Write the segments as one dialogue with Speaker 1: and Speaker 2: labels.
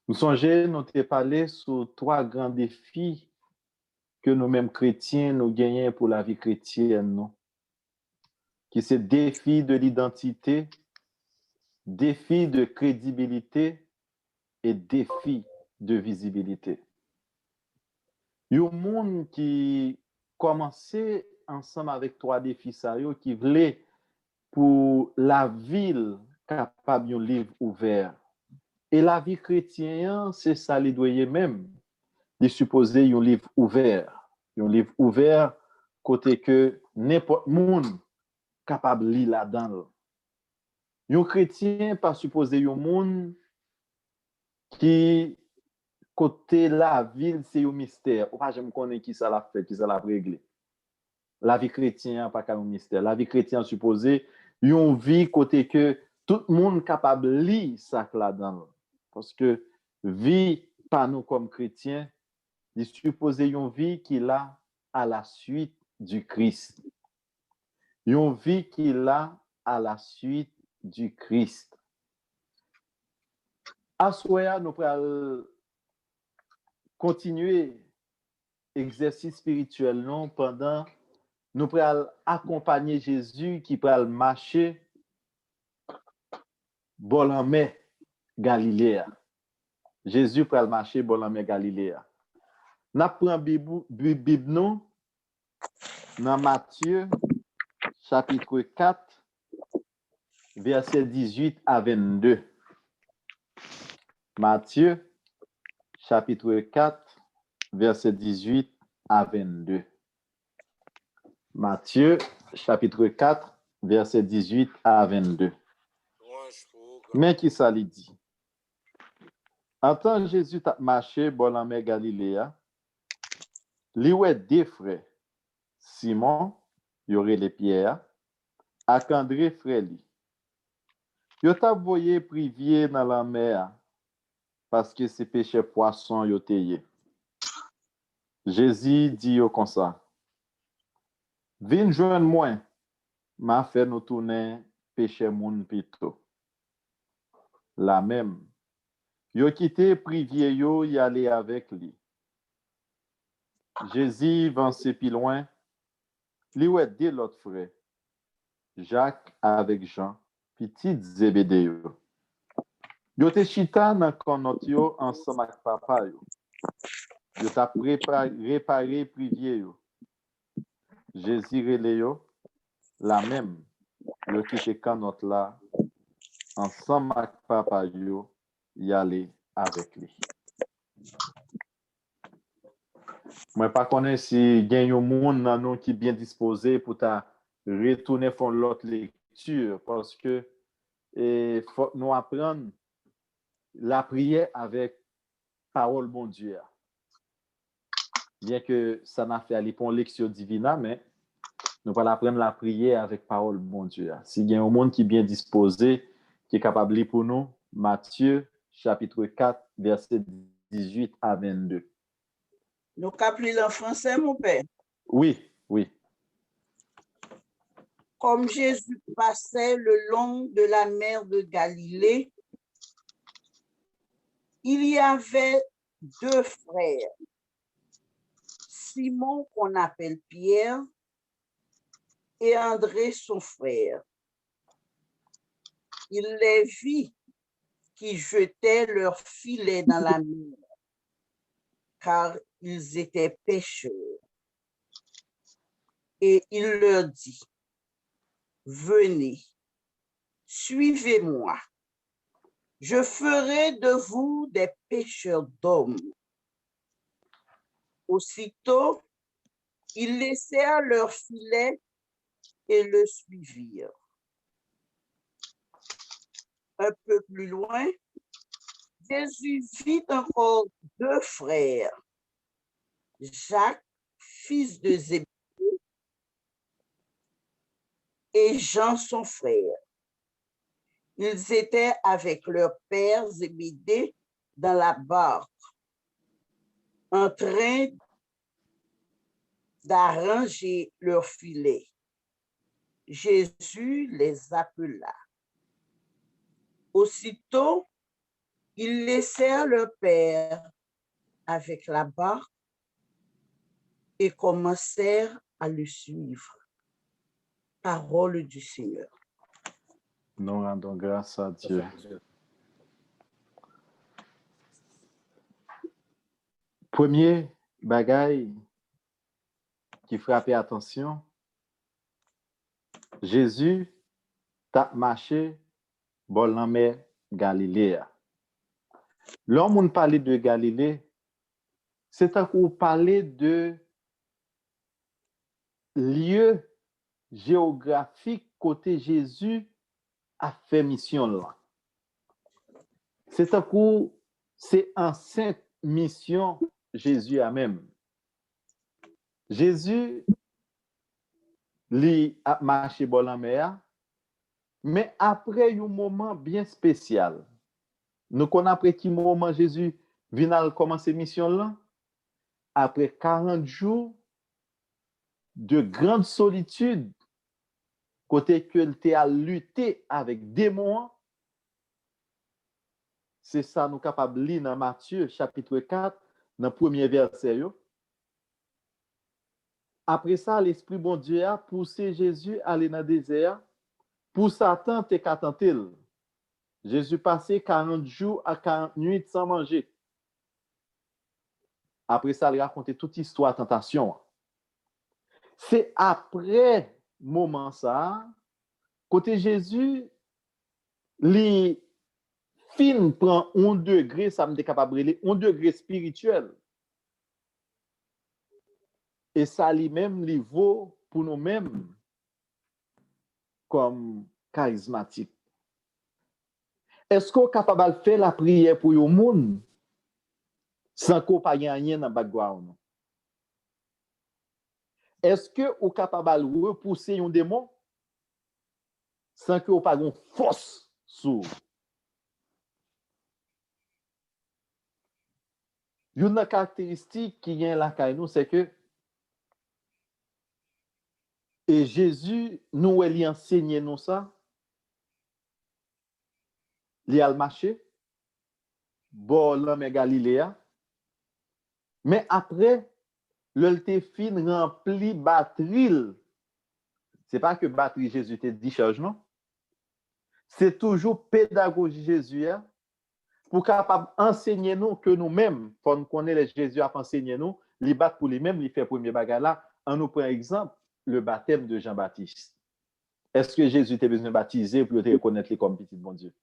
Speaker 1: Nous songeons, nous t'ai parlé sur trois grands défis que nous-mêmes chrétiens nous gagnons pour la vie chrétienne, non? Qui c'est défi de l'identité, défi de crédibilité et défi de visibilité. Il y a un monde qui commençait ensemble avec trois défis ça, qui voulait pour la ville capable d'un livre ouvert. Et la vie chrétienne, c'est ça, les doyers même. De supposer un livre ouvert. Un livre ouvert, côté que n'importe monde capable de lire là-dedans. Un chrétien, pas supposé un monde qui, côté la ville, c'est un mystère. Ou pas, je me connais qui ça l'a fait, qui ça l'a réglé. La vie chrétienne, pas qu'un mystère. La vie chrétienne, supposé, une vie côté que tout le monde capable de lire ça là-dedans. Parce que vie, pas nous comme chrétiens, il supposé une vie qu'il a à la suite du Christ. Une vie qu'il a à la suite du Christ. À soya, nous pourrons continuer l'exercice spirituel non, pendant nous pourrons accompagner Jésus qui pourra marcher bon en mer Galiléa. Jésus pourra marcher bon en mer Galiléa. Nous prenons Bible nous dans Matthieu chapitre 4 verset 18 à 22. Matthieu chapitre 4 verset 18 à 22. Matthieu chapitre 4 verset 18 à 22. Mais qui ça lui dit? En tant Jésus t'a marché bon la mer Galiléa, li ouais deux frères, Simon, y aurait les pierres, ak André frère li. Yo t'a voyé privier dans la mer parce que c'est péché poisson yo teye. Jésus dit yo comme ça. Vin joindre moi, m'a fait nous tourner péché moun pito. La même. Yo quitté privier yo y aller avec lui. Jésus avancé plus loin, li ouais deux l'autre frère, Jacques avec Jean, petit Zébédée yo. Yo te chita nan konot yo ensemble avec papa yo. Yo t'a réparé privier yo. Jésus relé yo, la même. Yo quitté kanot là ensemble avec papa yo y aller avec lui. Moi pas connais si gen yon moun nan nou qui bien disposé pour ta retourner faire l'autre lecture parce que faut nous apprendre la prière avec parole bon Dieu. Bien que ça n'a fait aller pour une lecture divine, mais nous allons apprendre la prière avec parole bon Dieu. Si gen yon moun qui bien disposé, qui est capable de lire pour nous, Matthieu chapitre 4 verset 18 à 22.
Speaker 2: Nous capons en français, mon père.
Speaker 1: Oui, oui.
Speaker 2: Comme Jésus passait le long de la mer de Galilée, il y avait deux frères, Simon qu'on appelle Pierre et André son frère. Il les vit qui jetaient leurs filets dans la mer, car ils étaient pêcheurs. Et il leur dit, venez, suivez-moi. Je ferai de vous des pêcheurs d'hommes. Aussitôt, ils laissèrent leurs filets et le suivirent. Un peu plus loin, Jésus vit encore deux frères, Jacques, fils de Zébédée, et Jean, son frère. Ils étaient avec leur père Zébédée dans la barque, en train d'arranger leur filet. Jésus les appela. Aussitôt, ils laissèrent leur père avec la barque et commencèrent à le suivre. Parole du Seigneur.
Speaker 1: Nous rendons grâce à Dieu. Premier bagaille qui frappait attention, Jésus t'a marché bon la mer Galilée. L'homme on parlait de Galilée, c'est à qu'on parlait de lieu géographique côté Jésus a fait mission là. C'est à coup c'est en sainte mission Jésus a même. Jésus li a marché bon la mer, mais après un moment bien spécial. Nous connaissons après qui moment Jésus vient commencer mission là? Après 40 jours de grande solitude, côté que il a lutté avec démons. C'est ça nous capables de lire dans Matthieu chapitre 4, dans le premier verset. Après ça, l'Esprit bon Dieu a poussé Jésus à aller dans le désert pour Satan te tenté. Jésus passait 40 jours à 40 nuits sans manger. Après ça, il raconte toute histoire de tentation. C'est après moment ça, côté Jésus, les fin prend un degré, ça me capable de un degré spirituel. Et ça lui-même lui vaut pour nous-mêmes comme charismatique. Est-ce qu'on est capable de faire la prière pour le monde sans qu'on ait rien dans le background? Est-ce que vous êtes capable de repousser un démon sans que vous n'ayez pas de force sur? Une caractéristique qui vient là, c'est que et Jésus nous a enseigné nous ça. Il a marché, bon l'homme Galilée, mais après, le fin rempli batterie. C'est pas que batterie Jésus te décharge, non? C'est toujours pédagogie Jésus pour capable enseigner nous que nous-mêmes, pour nous connaître Jésus a enseigné nous, les battre pour lui-même, il fait premier bagage là. On nous prend exemple le baptême de Jean-Baptiste. Est-ce que Jésus a besoin de baptiser pour te reconnaître comme petit bon Dieu?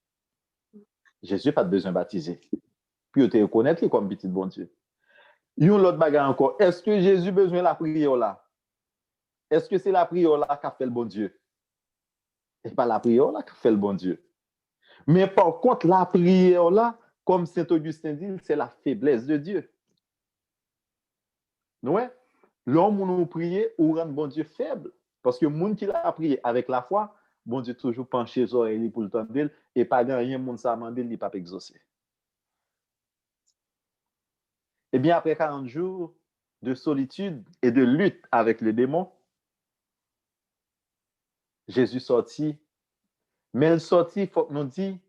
Speaker 1: Jésus n'a pas besoin de baptiser pour te reconnaître comme petit bon Dieu. Yon l'autre bagage encore, est-ce que Jésus a besoin de la prière là? Est-ce que c'est la prière là qu'a fait le bon Dieu? Et pas la prière là qu'a fait le bon Dieu. Mais par contre, la prière là, comme Saint Augustin dit, c'est la faiblesse de Dieu. Ouais? L'homme où nous prions, ou rend bon Dieu faible. Parce que le monde qui l'a prié avec la foi, bon Dieu toujours penché les oreilles pour le tendre et pas rien monde ça mandé, il n'est pas exaucé. Et bien après 40 jours de solitude et de lutte avec les démons, Jésus sortit. Mais il sortit, il faut que nous disions,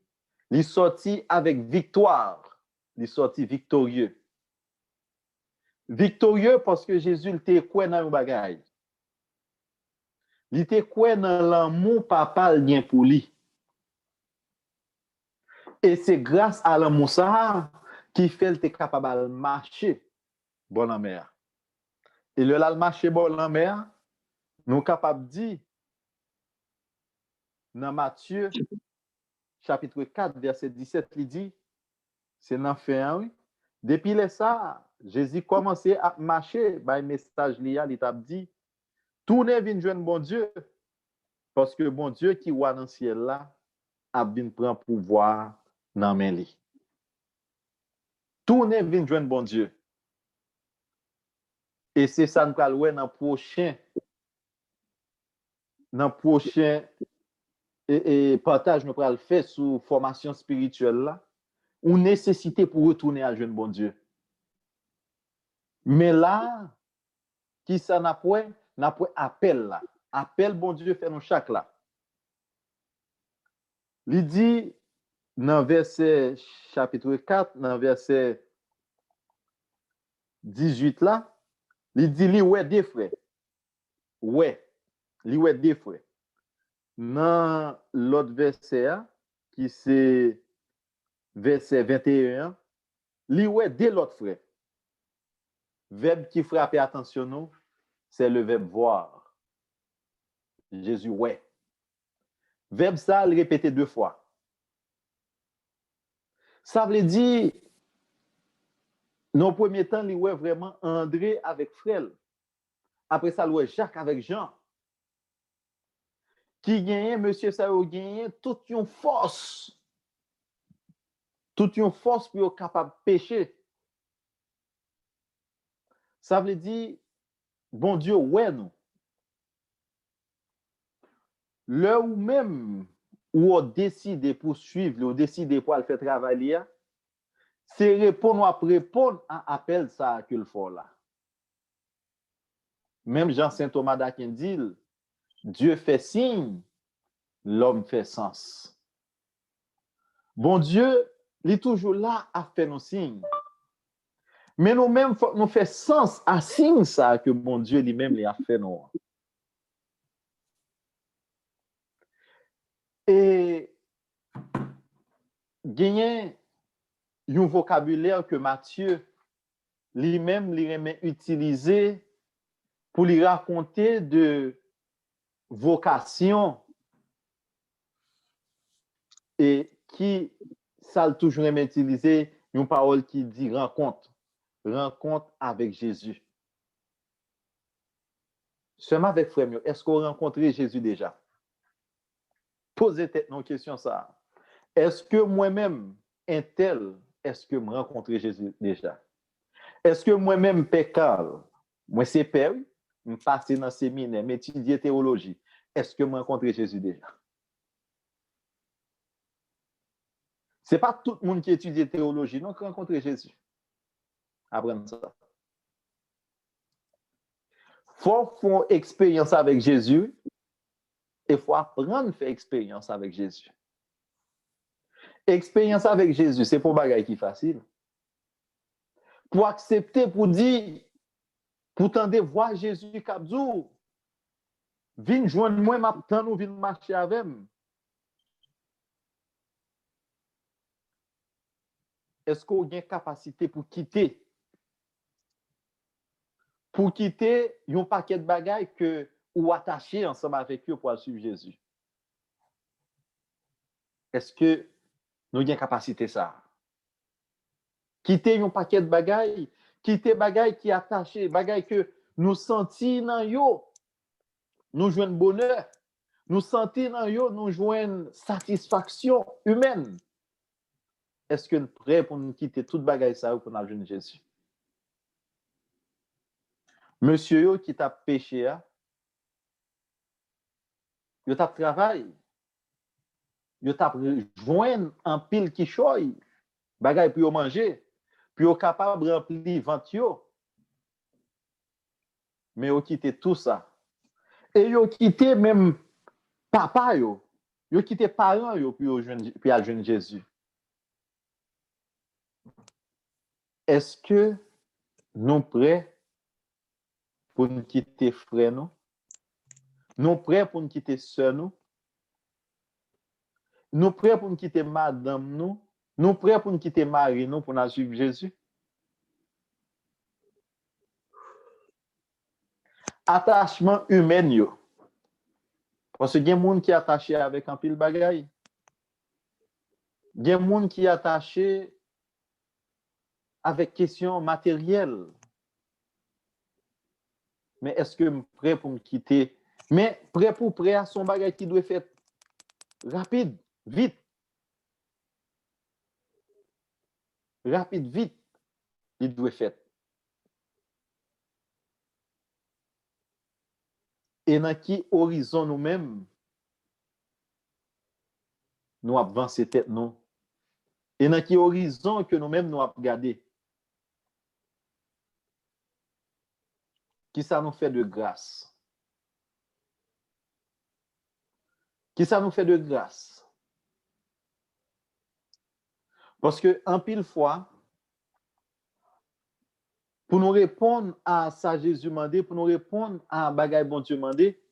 Speaker 1: il sortit avec victoire. Il sortit victorieux. Victorieux parce que Jésus était quoi dans le bagage. Il était quoi dans l'amour papa lien pour lui. Et c'est grâce à l'amour ça qui fait qu'il était capable de marcher bon en mer. Et le marcher bon en mer, nous sommes capables de dire dans Matthieu chapitre 4 verset 17, il dit, c'est dans fin, oui. Depuis ça, Jésus commençait à marcher, by message lié, il t'a dit, tournez vinn joindre bon Dieu, parce que bon Dieu qui voit dans le ciel là, a bien prend pouvoir dans main li. Tourner vin joindre bon Dieu. Et c'est ça nous allons dans le prochain et partage nous allons faire sur formation spirituelle là, ou nécessité pour retourner à joindre bon Dieu. Mais là, qui ça n'a point appel là. Appel bon Dieu fait nous chaque là. Il dit dans verset chapitre 4, dans verset 18 là, il dit li ouais des frères. Ouais, li ouais des frères. Dans l'autre verset qui c'est verset 21, li ouais des l'autre frère. Verbe qui frappe attention nous, c'est le verbe voir. Jésus ouais. Verbe ça, il répété 2 fois. Ça veut dire, dans le premier temps, il ouais vraiment André avec frère. Après ça, il ouais Jacques avec Jean. Qui gagne, monsieur ça a gagné toute une force. Toute une force pour être capable de pécher. Ça veut dire, bon Dieu, ouais nous. Là où même, où on décide pour suivre, on décide pour aller faire travailler, c'est répondre à appel ça que le faut là. Même Jean Saint Thomas d'Aquin dit, Dieu fait signe, l'homme fait sens. Bon Dieu, il est toujours là à faire nos signes. Mais nous-mêmes, nous faisons sens à signe ça que bon Dieu lui-même a fait nous. Et gagner un vocabulaire que Matthieu lui-même lui remet utiliser pour lui raconter de vocation et qui ça toujours remet utiliser une parole qui dit rencontre avec Jésus. Seulement avec frère, est-ce qu'on a rencontré Jésus déjà? Posez-vous une question ça. Est-ce que moi-même, un tel, est-ce que je rencontré Jésus déjà? Est-ce que moi-même, pécal, moi c'est père, je passe dans le séminaire, m'étudier théologie, est-ce que je rencontré Jésus déjà? Ce n'est pas tout le monde qui étudie théologie, non, qui rencontre Jésus. Apprendre ça. Il faut faire expérience avec Jésus et il faut apprendre à faire expérience avec Jésus. Expérience avec Jésus, c'est pour bagaille qui est facile. Pour accepter, pour dire, pour tenter voir Jésus Kabzou, viens joindre moi, m'attendre ou viens marcher avec moi. Est-ce qu'on a une capacité pour quitter un paquet de bagailles que ou attacher ensemble avec eux pour suivre Jésus? Est-ce que nous avons une capacité ça? Quitter un paquet de bagailles, quitter bagailles qui attachées, bagailles que nous sentons dans yo, nous jouons bonheur, nous sentons dans yo, nous jouons satisfaction humaine. Est-ce que nous sommes prêts pour nous quitter toute bagaille ça pour nous joindre Jésus? Monsieur yo qui t'a péché, yo t'a travail, yo t'a joindre en pile qui choy, bagaille pour manger, puis yo capable remplir ventre yo. Mais yo quitté tout ça. Et yo quitté même papa yo quitté parents yo puis aller joindre Jésus. Est-ce que nous prêts pour nous quitter frère nous? Nous prêts pour nous quitter sœur nous? Nous prêts pour nous quitter madame nous? Nous prêts pour nous quitter mari nous pour nous suivre Jésus? Attachement humain yo. Parce que il y a des gens qui sont attachés avec un pile bagaille. Il y a des gens qui sont attachés avec questions matérielles. Mais est-ce que je suis prêt pour me quitter? Mais prêt à son bagage qui doit faire rapide, vite. Rapide, vite. il doit faire. Et dans qui horizon nous-mêmes, nous avancer tête nous. Et dans qui horizon que nous-mêmes nous avons regardé. Qui ça nous fait de grâce? Qui ça nous fait de grâce? Parce que en pile fois, pour nous répondre à ça Jésus demandé, pour nous répondre à un bagage bon Dieu demandé,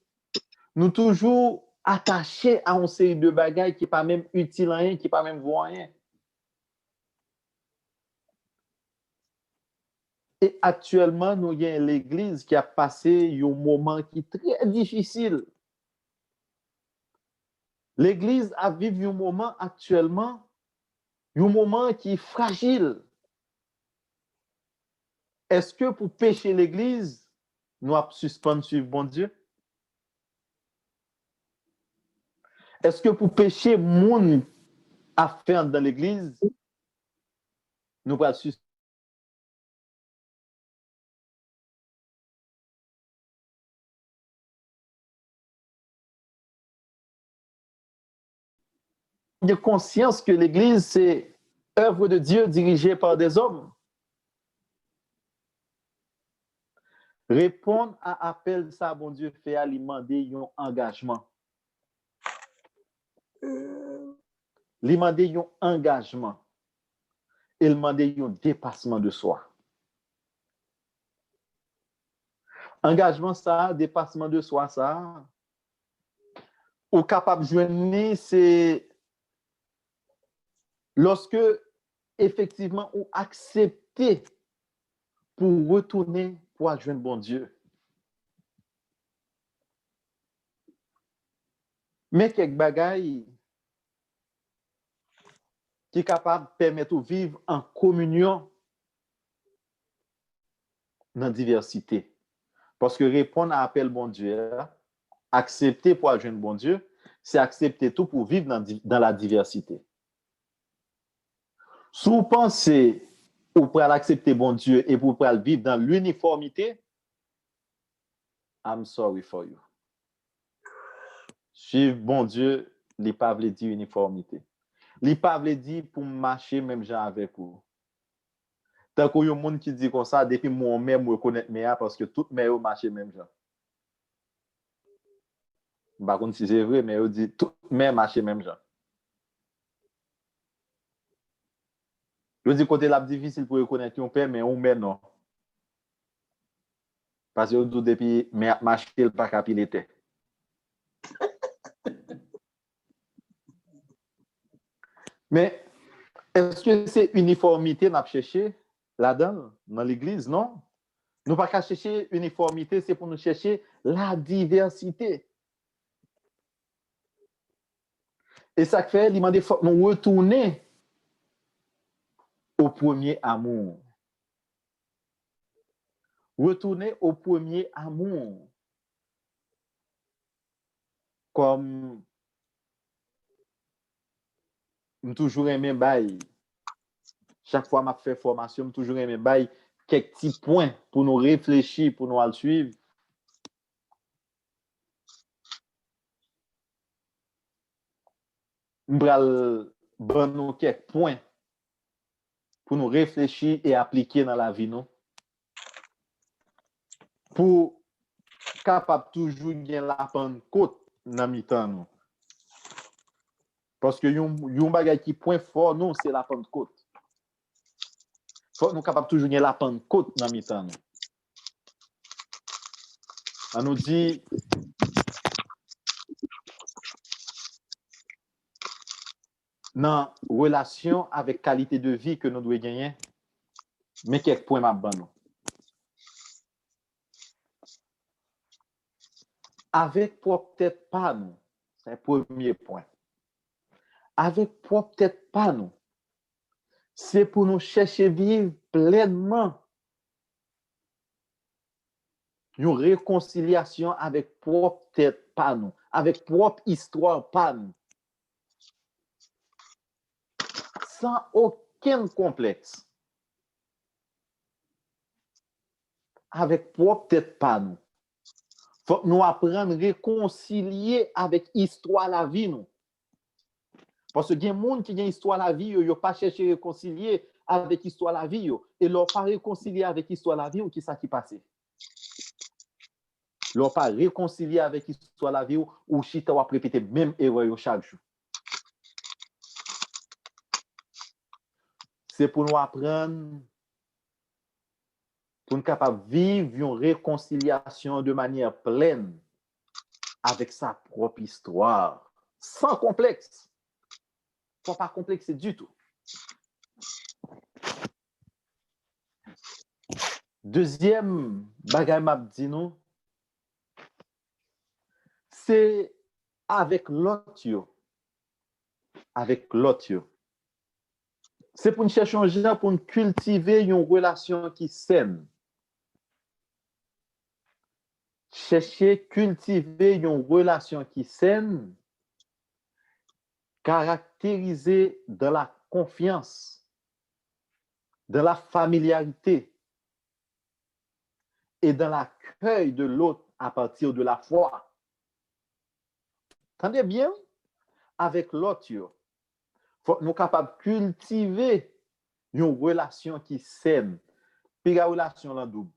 Speaker 1: nous toujours attachés à une série de bagages qui n'est pas même utile à rien, qui n'est pas même voyant. Et actuellement, nous avons l'Église qui a passé un moment qui est très difficile. L'Église a vécu un moment actuellement, un moment qui est fragile. Est-ce que pour pécher l'Église, nous avons suspendu suivre bon Dieu? Est-ce que pour pécher monde à faire dans l'Église, nous allons suspendre? De conscience que l'Église, c'est œuvre de Dieu dirigée par des hommes. Répondre à appel ça, bon Dieu, fait à lui demander un engagement. Lui demander un engagement. Et lui demander un dépassement de soi. Engagement ça, dépassement de soi ça, ou capable de joindre, c'est lorsque effectivement ou accepter pour retourner pour adjoindre bon Dieu. Mais quelques bagailles qui est capable de permettre de vivre en communion dans la diversité. Parce que répondre à appel bon Dieu, accepter pour adjoindre bon Dieu, c'est accepter tout pour vivre dans la diversité. Si vous pensez ou pour l'accepter bon Dieu et pour vivre dans l'uniformité, I'm sorry for you. Suivre bon Dieu, il n'est pas dire uniformité. Il n'est pas dire pour marcher même genre avec vous. Tant qu'il y a un monde qui dit comme ça, depuis moi-même, je reconnais mes parce que tout mes marché même genre. Par contre, si c'est vrai, mais je dis tout mes marché même genre. Je dis côté là difficile pour reconnaître un père, mais on met non. Parce que depuis mais marché le pas capilité. Mais est-ce que c'est uniformité n'a cherché là-dedans dans l'église? Non. Nous pas qu'à chercher uniformité, c'est pour nous chercher la diversité. Et ça fait, il m'a dit, faut nous retourner au premier amour. Retourner au premier amour. Comme je toujours aimé bail. Chaque fois que je fais formation, je toujours aimé bail quelques petits points pour nous réfléchir, pour nous aller suivre. Je vais donner quelques points pour nous réfléchir et appliquer dans la vie, non? Pour capable toujours gagner la Pentecôte dans mi-temps nous. Parce que yon bagay qui point fort nous c'est la Pentecôte. Faut nous capable toujours gagner la Pentecôte dans mi-temps nous. On nous dit dans relation avec qualité de vie que nous devons gagner, mais quelques points m'a ban nous. Avec propre tête pas nous, c'est le premier point. Avec propre tête pas nous, c'est pour nous chercher vivre pleinement une réconciliation avec propre tête pas nous, avec propre histoire pas nous. Sans aucun complexe. avec propre tête pas nous. Faut que nous apprendre à réconcilier avec histoire la vie nous. Parce que il y a des gens qui ont histoire la vie, ils pas cherché à réconcilier avec histoire la vie et leur pas réconcilier avec histoire la vie ou qui ça qui passe. Leur pas réconcilier avec histoire la vie ou chita va répéter même erreur chaque jour. C'est pour nous apprendre pour nous capables de vivre une réconciliation de manière pleine avec sa propre histoire, sans complexe. Il ne faut pas complexer du tout. Deuxième bagay m'a dit nous, c'est avec l'autre. Avec l'autre. C'est pour nous chercher un genre pour nous cultiver une relation qui saine. Chercher, cultiver une relation qui saine, caractérisée de la confiance, de la familiarité et de l'accueil de l'autre à partir de la foi. Entendez bien? Avec l'autre, faut nous capables de cultiver une relation qui saine. Puis la relation là double.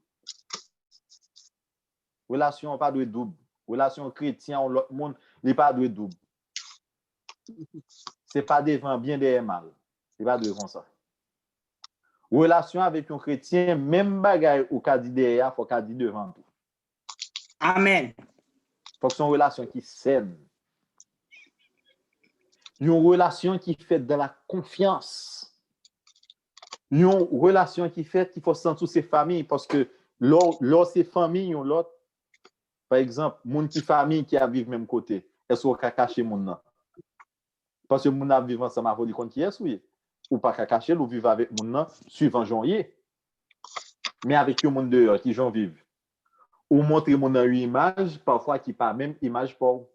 Speaker 1: Relation pas de double. Relation chrétien ou l'autre monde, il pas de double. C'est pas devant bien derrière mal. C'est pas devant ça. Relation avec un chrétien, même bagaille ou qu'a dit derrière, faut qu'a dit devant tout.
Speaker 2: Amen.
Speaker 1: Faut que son relation qui saine. Une relation qui fait de la confiance. Une relation qui fait qu'il faut sentir ses familles parce que lors ses familles l'autre par exemple monde qui famille qui a vivre même côté est-ce qu'on peut cacher monde là parce que monde a vivre ensemble avec compte qui est ou pas cacher ou vivre avec monde là suivant janvier mais avec un monde dehors qui j'en vivent ou montrer mon une image parfois qui pas même image pour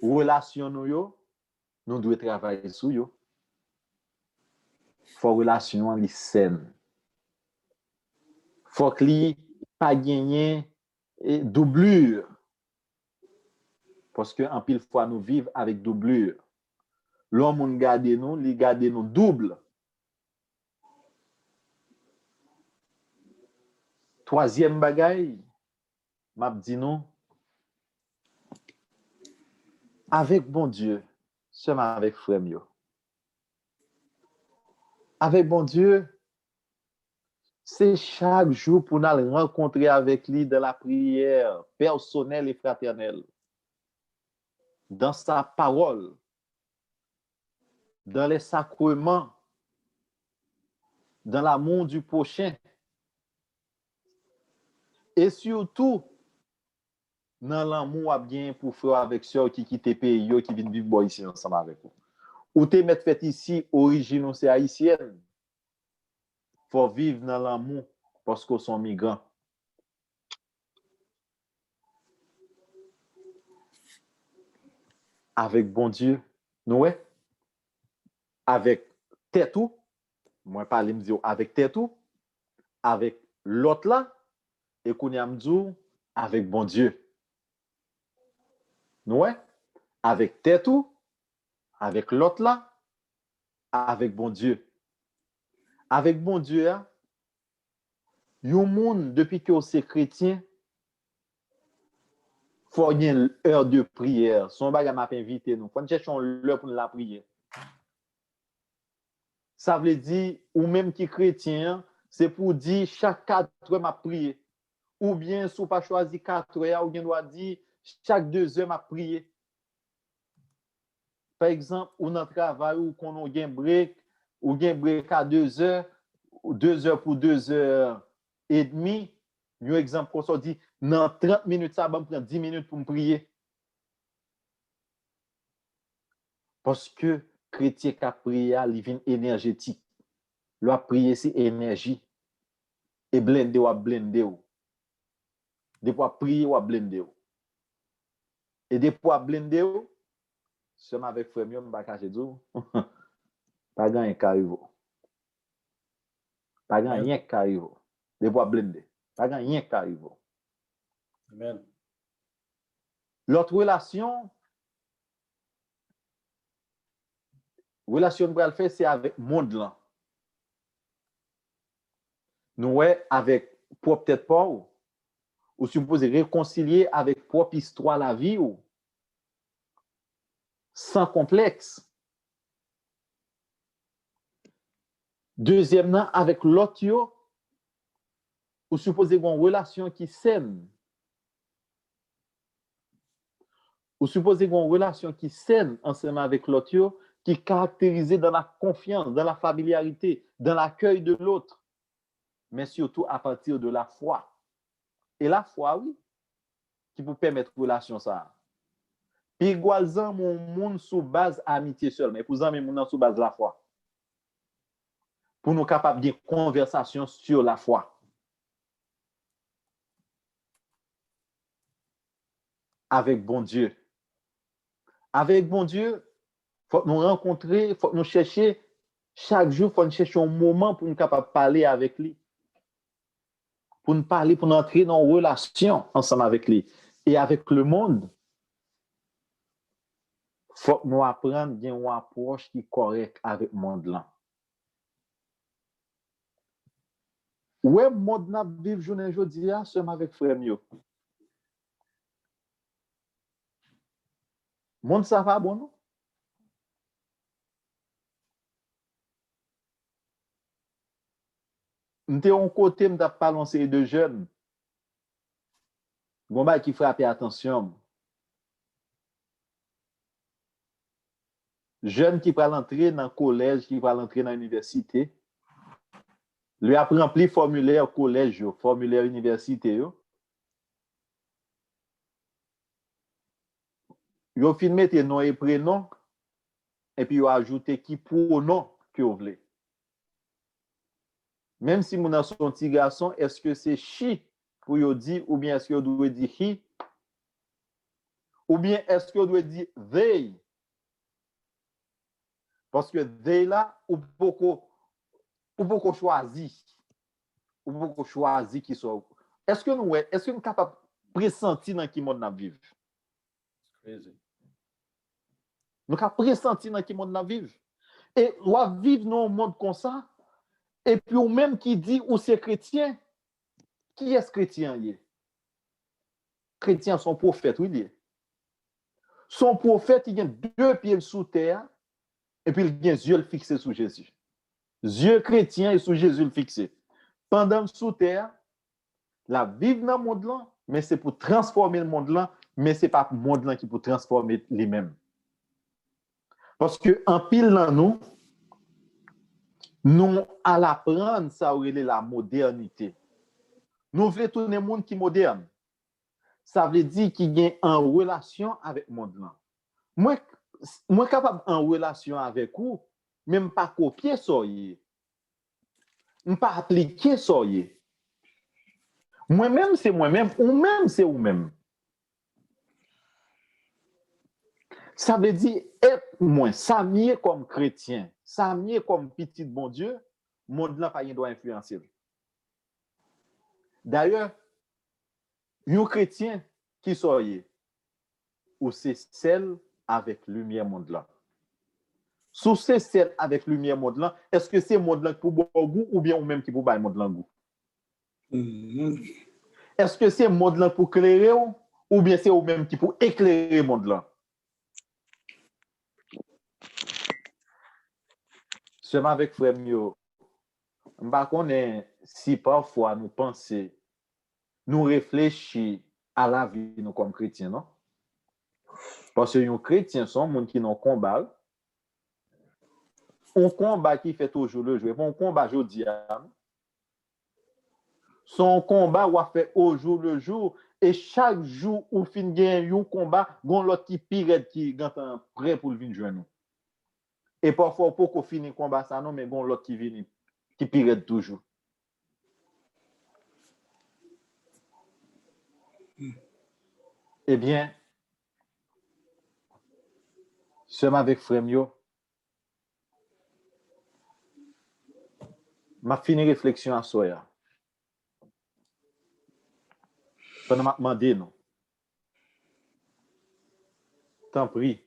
Speaker 1: relation nous devons travailler sur yo faut relation li saine faut que li pas gagner doublure parce que en pile fois nous vivons avec doublure l'homme on garde nous li garde nous double. Troisième bagaille m'a dit nous avec bon Dieu seulement avec frère yo avec bon Dieu c'est chaque jour pour nous rencontrer avec lui dans la prière personnelle et fraternelle dans sa parole dans les sacrements dans l'amour du prochain et surtout dans l'amour à bien pour frère avec sœur qui quitte pays qui viennent vivre ici ensemble avec vous. Ou te mettre fait ici origine c'est haïtienne. Faut vivre dans l'amour parce qu'on sont migrants. Avec bon Dieu, nous avec tête tout, moi parler me dire avec tête tout, avec l'autre là et qu'on y a me dire avec bon Dieu. Nous avec tête tout, avec l'autre là, avec bon Dieu. Avec bon Dieu, yon monde depuis que c'est chrétien, faut y une heure de prière. Son bagage m'a invité nous. Faut chercher l'heure pour la prière. Ça veut dire ou même qui chrétien, c'est pour dire chaque 4 heures m'a prier. Ou bien si ou pas choisi 4 heures ou bien doit dire chaque 2 heures m'a prier. Par exemple, ou dans travail ou qu'on a un break ou un break à 2 heures, ou 2 heures pour 2 heures et demie. Un exemple qu'on se dit dans 30 minutes ça va me prendre 10 minutes pour me prier. Parce que chrétien qui a prié, il vient énergétique. Le prier c'est énergie. Et blender ou blender ou. Des fois prier ou blender ou. Et des fois blender ou, seulement avec frère mieux m'pa cacher tout. Pas grand rien qui arrive. Pas grand rien qui arrive. des bois blindés. Pas rien qui arrive.
Speaker 3: Amen.
Speaker 1: L'autre relation que faire, c'est avec le monde là. Nous, ouais, avec peut-être pas, ou supposé réconcilier avec propre histoire la vie, ou sans complexe. Deuxièmement, avec l'autre, ou supposé une relation qui saine. Ou supposé une relation qui saine ensemble avec l'autre, qui est caractérisée dans la confiance, dans la familiarité, dans l'accueil de l'autre, mais surtout à partir de la foi. Et la foi, oui, qui peut permettre relation ça. Puis igualement mon monde sous base amitié seul, mais pour mes monde sous base la foi. Pour nous capables de conversation sur la foi. Avec bon Dieu. Avec bon Dieu, il faut nous rencontrer, il faut nous chercher chaque jour, il faut nous chercher un moment pour nous capables de parler avec lui. Pour nous parler, pour nous entrer dans une relation ensemble avec lui. Et avec le monde, il faut nous apprendre à avoir une approche qui est correcte avec le monde là. Ouais, monde n'a vivre journée aujourd'hui seulement avec frère mio. Monde ça va bon non? M'était un côté m't'a pas lancé de jeunes. Bon bah qui frappe attention. Jeunes qui va l'entrer dans le collège, qui va l'entrer dans l'université. Lui a rempli formulaire collège, formulaire université. Yo fin mette nom et prénom et puis yo ajouté qui pronom que vous voulez. Même si mon son petit garçon, est-ce que c'est she pour yo dire ou bien est-ce que vous doit dire he ou bien est-ce que vous doit dire they? Parce que they là ou beaucoup choisir. Ou beaucoup choisir qui soit. Est-ce que nous sommes capables de pressentir dans qui monde nous vivons?
Speaker 3: Crazy.
Speaker 1: Nous sommes capables de pressentir dans qui monde nous vivons. Et on vivre dans un monde comme ça. Et puis, ou même qui dit ou c'est chrétien, qui est-ce chrétien? Chrétien, son prophète, oui. Son prophète, il a 2 pieds sous terre, et puis il a les yeux fixés sur Jésus. Yeux chrétiens et sur Jésus fixés. Pendant sous terre, la vivre dans le monde là, mais c'est pour transformer le monde là, mais c'est pas le monde là qui peut transformer lui-même. Parce que en pile dans nous à l'apprendre ça aurait la modernité. Nous voulons tourner le monde qui est moderne. Ça veut dire qu'il y a en relation avec le monde là. Moi capable en relation avec vous, même pas copier ça y. Pas appliquer ça y. Moi-même c'est moi-même, ou même c'est vous-même. Ça veut dire être moi, ça mieux comme chrétien, ça mieux comme petit bon Dieu, monde là pas doit influencer. D'ailleurs, un chrétien qui soyez ou c'est celle avec lumière monde là. Sous c'est celle avec lumière monde là, est-ce que c'est monde là pour bon goût ou bien ou même qui pour bailler monde là goût? Est-ce que c'est monde là pour éclairer ou bien c'est ou même qui pour éclairer monde là? Seulement avec frère mio, m'pa connaît si parfois nous penser, nous réfléchir à la vie nous comme chrétiens, non? Parce que les chrétiens sont gens qui n'ont combat. Un combat qui fait toujours le jour. Un combat aujourd'hui. Son combat ou fait au jour le jour. Et chaque jour où fin gagne un combat, gon l'autre qui pire qui est prêt pour venir joindre nous. Et parfois pour qu'on finisse combat ça non, mais gon l'autre qui vient qui pire toujours. Eh bien, seulement avec frère mio, m'a fini réflexion à soya. Pendant m'a demandé, non. T'en prie.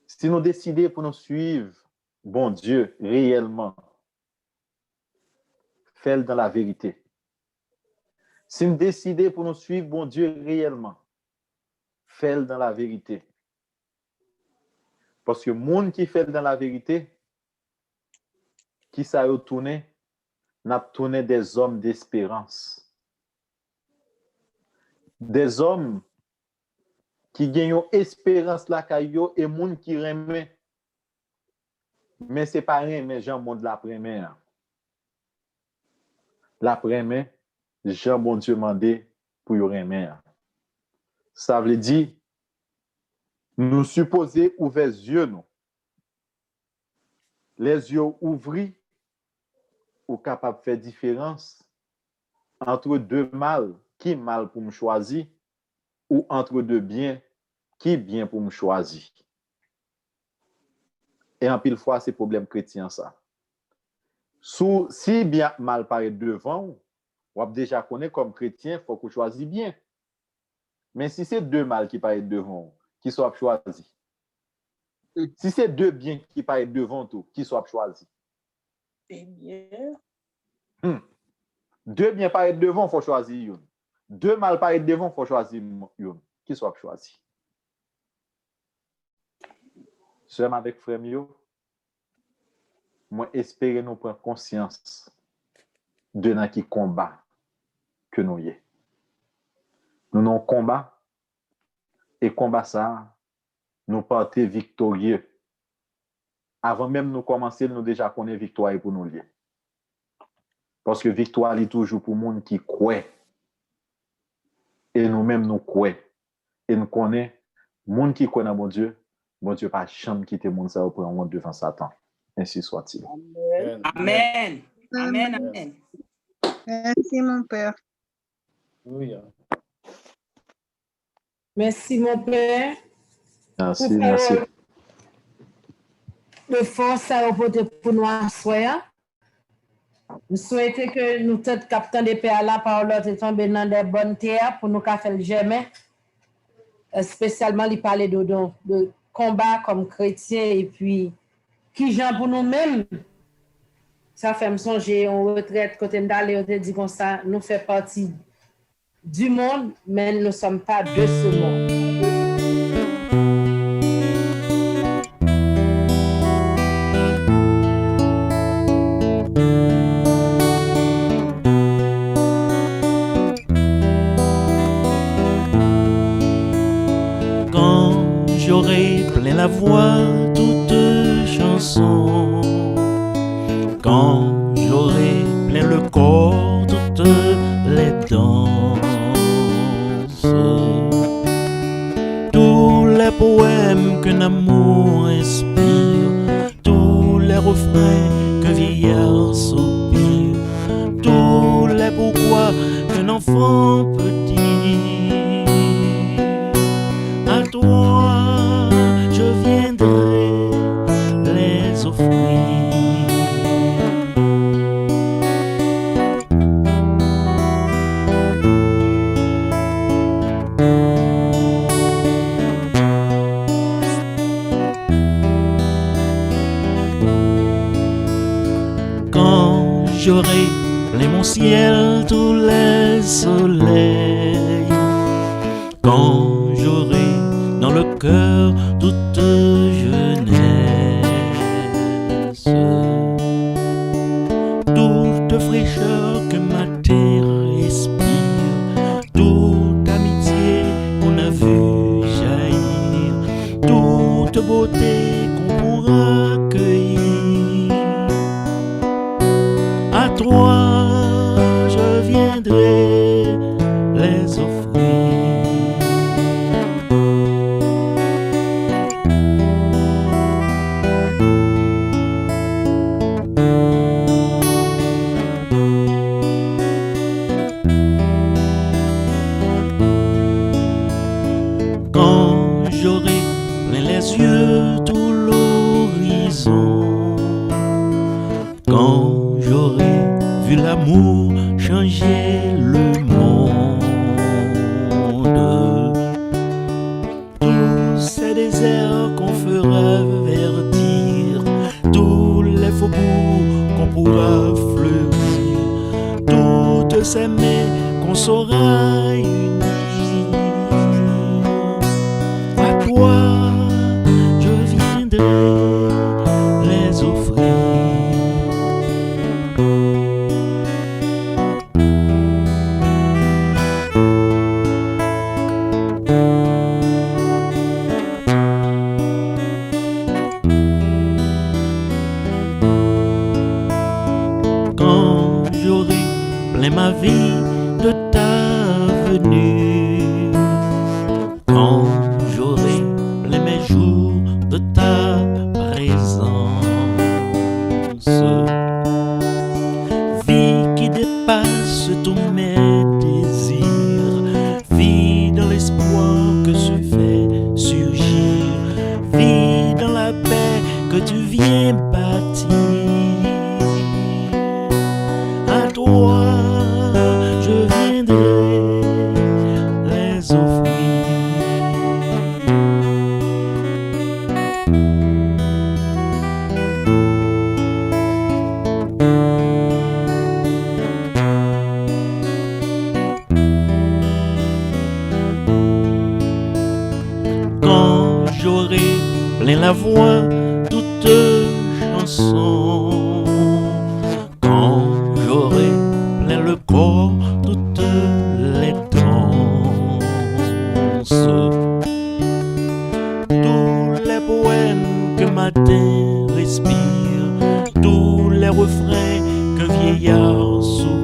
Speaker 1: Si nous décidons pour nous suivre, bon Dieu, réellement, fais-le dans la vérité. Si nous décidons pour nous suivre, bon Dieu, réellement, fais-le dans la vérité. Parce que le monde qui fait dans la vérité, qui ça a tourné, n'a tourné des hommes d'espérance. Des hommes qui gagnent espérance la caillou et monde qui remet. Mais c'est pas rien, mais Jean monde la première. La première, Jean bon Dieu mandé pour y remet. Ça veut dire, nous supposer ouvrir les yeux, nous. Les yeux ouverts, ou capable de faire différence entre deux mal, qui mal pour me choisir, ou entre deux biens, qui bien pour me choisir. Et en pile fois, c'est problème chrétien ça. Si bien mal paraît devant, on déjà connaît comme chrétien, il faut qu'on choisisse bien. Mais si c'est deux mal qui paraissent devant, qui soient choisis. Si c'est deux biens qui paraissent devant tout, qui soient choisis.
Speaker 2: Eh bien.
Speaker 1: Deux biens paraissent devant, il faut choisir une. Deux mal paraissent devant, il faut choisir une. Qui soit choisi. Seulement avec frère Mio, moi espérer nous prendre conscience de dans qui combat que nous y est. Nous non combat et combat ça, nous partons victorieux. Avant même nous commencer, nous déjà connaissons victoire pour nous lier. Parce que victoire est toujours pour le monde qui croit. Et nous-mêmes nous croyons. Et nous connaissons, le monde qui croit dans mon Dieu pas jamais quitter le monde ça pour un devant Satan. Ainsi soit-il.
Speaker 2: Amen.
Speaker 4: Amen. Amen. Amen.
Speaker 5: Merci, mon Père.
Speaker 3: Oui.
Speaker 4: Merci, mon Père.
Speaker 1: Merci,
Speaker 4: Pour
Speaker 1: merci.
Speaker 4: Le force à voter pour nous asseoir. Nous souhaitons que nous tous captons des pères là par l'autre et tomber dans des bonnes terres pour nous faire le jamais. Spécialement, il parlait de combat comme chrétien et puis qui genre pour nous-mêmes. Ça fait me songer en retraite côté d'aller on te dit comme ça, nous fait partie du monde, mais nous ne sommes pas de ce monde.
Speaker 6: J'aurai plein la voix, toute chanson. Quand j'aurai plein le corps, toutes les danses. Tous les poèmes qu'un amour inspire, tous les refrains qu'un vieillard soupire, tous les pourquoi qu'un enfant peut dire. À toi je viendrai les offrir. Quand j'aurai plein mon ciel tous les soleils, quand j'aurai dans le cœur toute jeunesse, toute fraîcheur que ma terre respire, toute amitié qu'on a vu jaillir, toute beauté qu'on pourra cueillir. À toi je viendrai les offrir. Quand j'aurai plein les yeux tout l'horizon, quand j'aurai vu l'amour changer le pourra fleurir toutes ces mains qu'on saura unir. À toi, je viendrai les offrir. Quand j'aurai plein ma vie de ta venue, quand j'aurai plein mes jours de ta présence, vie qui dépasse tous mes désirs, vie dans l'espoir que tu fais surgir, vie dans la paix que tu viens bâtir. À toi, je viendrai les offrir. Quand j'aurai plein la voix, toute chanson, quand j'aurai plein le corps, toutes les danses, tous les poèmes que matin respire, tous les refrains que vieillard soupire.